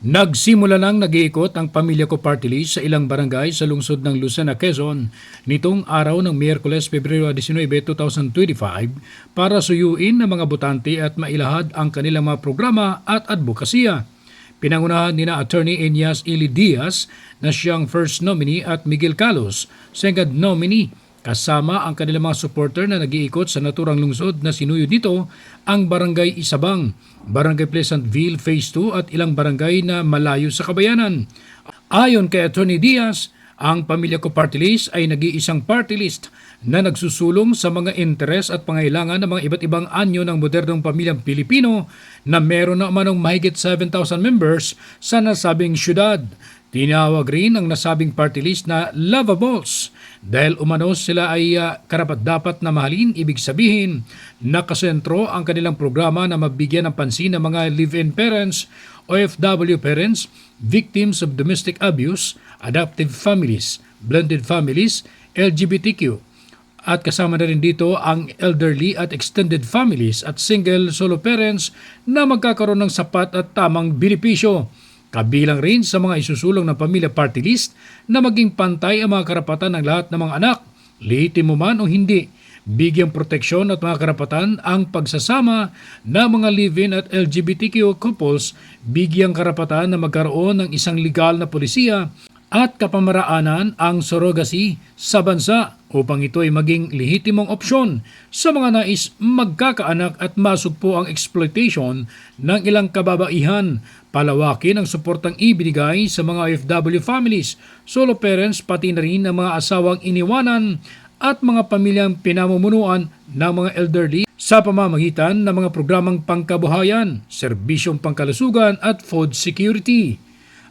Nagsimula nang nag-iikot ang Pamilya Ko Party List sa ilang barangay sa lungsod ng Lucena, Quezon nitong araw ng Miyerkules, Pebrero 19, 2025 para suyuin ng mga botante at mailahad ang kanilang mga programa at advokasya. Pinangunahan nina Attorney Enyas Ili Diaz na siyang first nominee at Miguel Calos, second nominee. Kasama ang kanilang mga supporter na nag-iikot sa naturang lungsod na sinuyod nito ang Barangay Isabang, Barangay Pleasantville Phase 2 at ilang barangay na malayo sa kabayanan. Ayon kay Atty. Diaz, ang Pamilya Ko Party List ay nag-iisang party list na nagsusulong sa mga interes at pangailangan ng mga iba't ibang anyo ng modernong pamilyang Pilipino na meron na umanong mahigit 7,000 members sa nasabing syudad. Tinawag rin ang nasabing party list na Lovables dahil umano sila ay karapat-dapat na mahalin, ibig sabihin nakasentro ang kanilang programa na mabigyan ng pansin ng mga live-in parents, OFW parents, victims of domestic abuse, adoptive families, blended families, LGBTQ. At kasama na rin dito ang elderly at extended families at single solo parents na magkakaroon ng sapat at tamang benepisyo. Kabilang rin sa mga isusulong ng Pamilya Party List na maging pantay ang mga karapatan ng lahat ng mga anak, lihitin mo man o hindi. Bigyang proteksyon at mga karapatan ang pagsasama ng mga live-in at LGBTQ couples, bigyang karapatan na magkaroon ng isang legal na polisiya at kapamaraanan ang surrogacy sa bansa upang ito ay maging lehitimong opsyon sa mga nais magkakaanak at masugpo ang exploitation ng ilang kababaihan. Palawakin ang suportang ibinigay sa mga OFW families, solo parents pati na rin ang mga asawang iniwanan at mga pamilyang pinamumunuan ng mga elderly sa pamamagitan ng mga programang pangkabuhayan, serbisyong pangkalusugan at food security.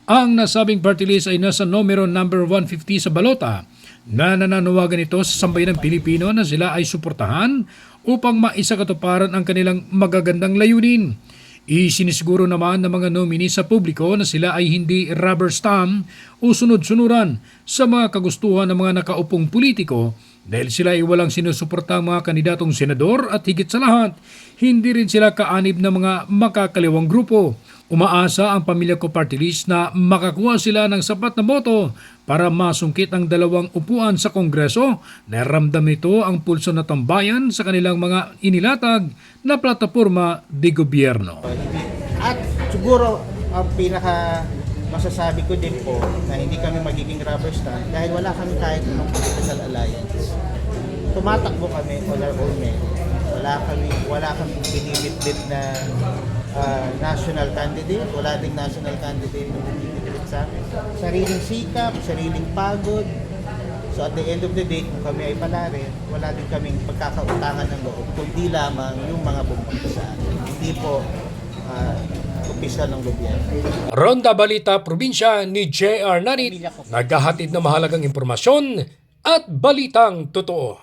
Ang nasabing party list ay nasa numero number 150 sa balota na nananawagan ito sa sambayan ng Pilipino na sila ay suportahan upang maisakatuparan ang kanilang magagandang layunin. Isinisiguro naman ng mga nominee sa publiko na sila ay hindi rubber stamp o sunod-sunuran sa mga kagustuhan ng mga nakaupong politiko dahil sila ay walang sinusuporta ang mga kandidatong senador at higit sa lahat, hindi rin sila kaanib ng mga makakaliwang grupo. Umaasa ang Pamilya Ko Party List na makakuha sila ng sapat na boto para masungkit ang 2 upuan sa Kongreso. Naramdam nito ang pulso na tambayan sa kanilang mga inilatag na plataporma de gobyerno. At siguro ang pinaka masasabi ko din po na hindi kami magiging rubber stamp dahil wala kami kahit anong political alliance. Tumatakbo kami on our own merit. Wala kami binibitbit na national candidate, wala ding national candidate na binibitbit sa amin. Sariling sikap, sariling pagod. So at the end of the day, kung kami ay pala rin, wala din kaming pagkakautangan ng loob, kundi lamang yung mga bumalik sa atin. Hindi po opisyal ng gobyerno. Ronda Balita Probinsya ni J.R. Nanit, naghahatid ng mahalagang impormasyon at balitang totoo.